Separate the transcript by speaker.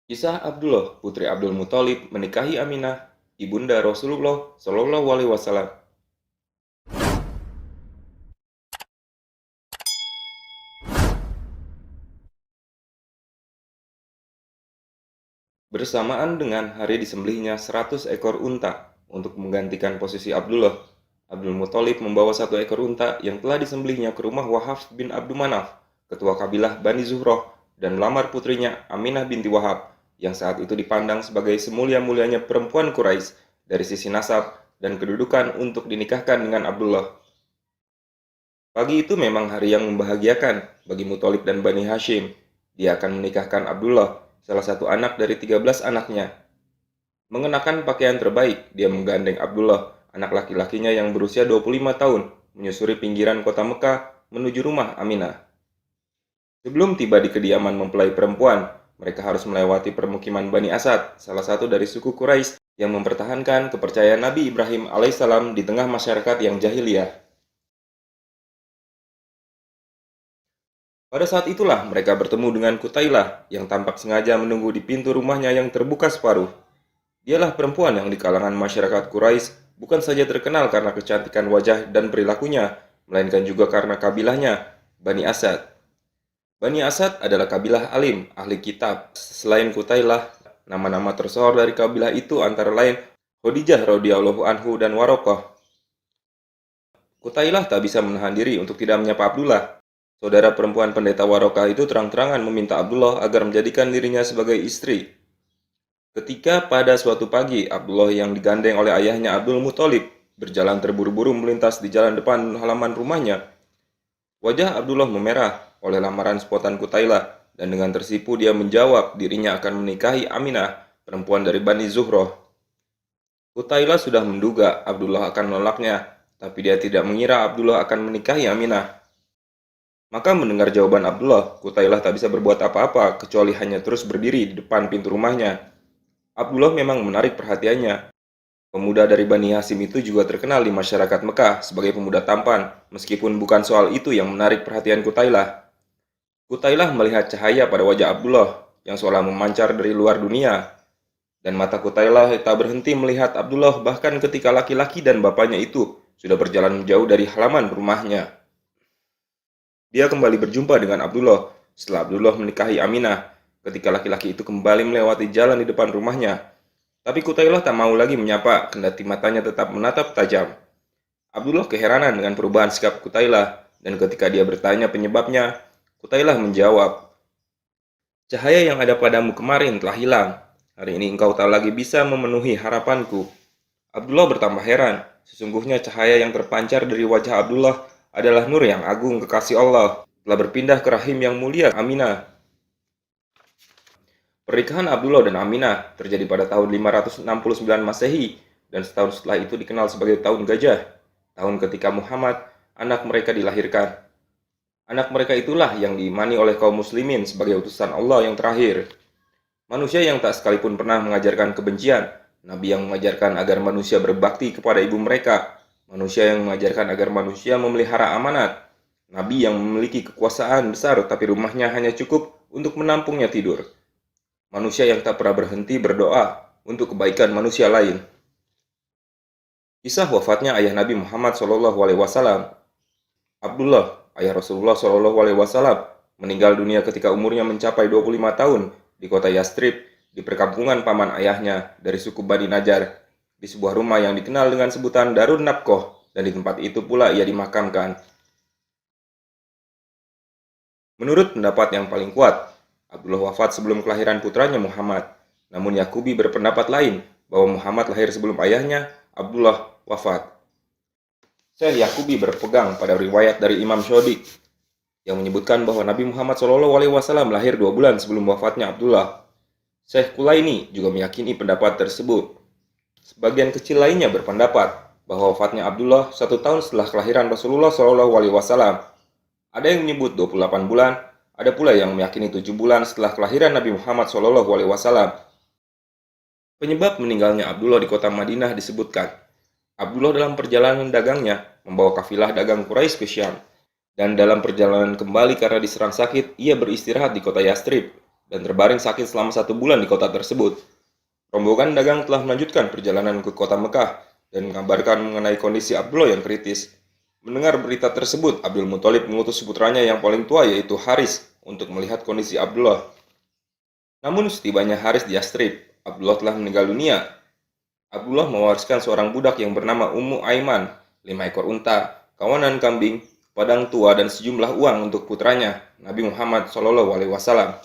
Speaker 1: Kisah Abdullah, putri Abdul Muthalib menikahi Aminah, ibunda Rasulullah Shallallahu Alaihi Wasallam. Bersamaan dengan hari disembelihnya 100 ekor unta untuk menggantikan posisi Abdullah, Abdul Muthalib membawa satu ekor unta yang telah disembelihnya ke rumah Wahab bin Abdul Manaf, ketua kabilah Bani Zuhroh, dan melamar putrinya Aminah binti Wahab, yang saat itu dipandang sebagai semulia-mulianya perempuan Quraisy dari sisi nasab dan kedudukan untuk dinikahkan dengan Abdullah. Pagi itu memang hari yang membahagiakan bagi Muthalib dan Bani Hashim. Dia akan menikahkan Abdullah, salah satu anak dari 13 anaknya. Mengenakan pakaian terbaik, dia menggandeng Abdullah, anak laki-lakinya yang berusia 25 tahun, menyusuri pinggiran kota Mekah menuju rumah Aminah. Sebelum tiba di kediaman mempelai perempuan, mereka harus melewati permukiman Bani Asad, salah satu dari suku Quraisy yang mempertahankan kepercayaan Nabi Ibrahim alaihissalam di tengah masyarakat yang jahiliyah. Pada saat itulah mereka bertemu dengan Kutailah yang tampak sengaja menunggu di pintu rumahnya yang terbuka separuh. Dialah perempuan yang di kalangan masyarakat Quraisy bukan saja terkenal karena kecantikan wajah dan perilakunya, melainkan juga karena kabilahnya, Bani Asad. Bani Asad adalah kabilah alim, ahli kitab. Selain Kutailah, nama-nama tersohor dari kabilah itu antara lain Khadijah radhiyallahu anhu dan Warokoh. Kutailah tak bisa menahan diri untuk tidak menyapa Abdullah. Saudara perempuan pendeta Warokah itu terang-terangan meminta Abdullah agar menjadikan dirinya sebagai istri. Ketika pada suatu pagi, Abdullah yang digandeng oleh ayahnya Abdul Muthalib berjalan terburu-buru melintas di jalan depan halaman rumahnya. Wajah Abdullah memerah oleh lamaran spontan Kutailah dan dengan tersipu dia menjawab dirinya akan menikahi Aminah, perempuan dari Bani Zuhroh. Kutailah sudah menduga Abdullah akan menolaknya, tapi dia tidak mengira Abdullah akan menikahi Aminah. Maka mendengar jawaban Abdullah, Kutailah tak bisa berbuat apa-apa kecuali hanya terus berdiri di depan pintu rumahnya. Abdullah memang menarik perhatiannya. Pemuda dari Bani Hasim itu juga terkenal di masyarakat Mekah sebagai pemuda tampan, meskipun bukan soal itu yang menarik perhatian Kutailah. Kutailah melihat cahaya pada wajah Abdullah yang seolah memancar dari luar dunia, dan mata Kutailah tak berhenti melihat Abdullah bahkan ketika laki-laki dan bapaknya itu sudah berjalan jauh dari halaman rumahnya. Dia kembali berjumpa dengan Abdullah setelah Abdullah menikahi Aminah, ketika laki-laki itu kembali melewati jalan di depan rumahnya. Tapi Kutailah tak mau lagi menyapa, kendati matanya tetap menatap tajam. Abdullah keheranan dengan perubahan sikap Kutailah, dan ketika dia bertanya penyebabnya, Kutailah menjawab, "Cahaya yang ada padamu kemarin telah hilang. Hari ini engkau tak lagi bisa memenuhi harapanku." Abdullah bertambah heran. Sesungguhnya cahaya yang terpancar dari wajah Abdullah adalah nur yang agung kekasih Allah, telah berpindah ke rahim yang mulia Aminah. Pernikahan Abdullah dan Aminah terjadi pada tahun 569 Masehi, dan setahun setelah itu dikenal sebagai tahun gajah, tahun ketika Muhammad, anak mereka, dilahirkan. Anak mereka itulah yang diimani oleh kaum muslimin sebagai utusan Allah yang terakhir. Manusia yang tak sekalipun pernah mengajarkan kebencian, Nabi yang mengajarkan agar manusia berbakti kepada ibu mereka, manusia yang mengajarkan agar manusia memelihara amanat, Nabi yang memiliki kekuasaan besar tapi rumahnya hanya cukup untuk menampungnya tidur, manusia yang tak pernah berhenti berdoa untuk kebaikan manusia lain. Kisah wafatnya ayah Nabi Muhammad SAW, Abdullah, ayah Rasulullah SAW, meninggal dunia ketika umurnya mencapai 25 tahun di kota Yastrib, di perkampungan paman ayahnya dari suku Bani Najjar, di sebuah rumah yang dikenal dengan sebutan Darun Nabkoh, dan di tempat itu pula ia dimakamkan. Menurut pendapat yang paling kuat, Abdullah wafat sebelum kelahiran putranya Muhammad. Namun Yakubi berpendapat lain bahwa Muhammad lahir sebelum ayahnya, Abdullah, wafat. Syekh Yakubi berpegang pada riwayat dari Imam Shodiq yang menyebutkan bahwa Nabi Muhammad SAW lahir 2 bulan sebelum wafatnya Abdullah. Syekh Kulaini juga meyakini pendapat tersebut. Sebagian kecil lainnya berpendapat bahwa wafatnya Abdullah 1 tahun setelah kelahiran Rasulullah SAW. Ada yang menyebut 28 bulan, ada pula yang meyakini 7 bulan setelah kelahiran Nabi Muhammad SAW. Penyebab meninggalnya Abdullah di kota Madinah disebutkan. Abdullah dalam perjalanan dagangnya membawa kafilah dagang Quraisy ke Syam, dan dalam perjalanan kembali karena diserang sakit, ia beristirahat di kota Yastrib. dan terbaring sakit selama 1 bulan di kota tersebut. Rombongan dagang telah melanjutkan perjalanan ke kota Mekah dan mengabarkan mengenai kondisi Abdullah yang kritis. Mendengar berita tersebut, Abdul Muthalib mengutus putranya yang paling tua yaitu Haris untuk melihat kondisi Abdullah. Namun setibanya Haris di Yathrib, Abdullah telah meninggal dunia. Abdullah mewariskan seorang budak yang bernama Ummu Aiman, 5 ekor unta, kawanan kambing, padang tua dan sejumlah uang untuk putranya, Nabi Muhammad SAW.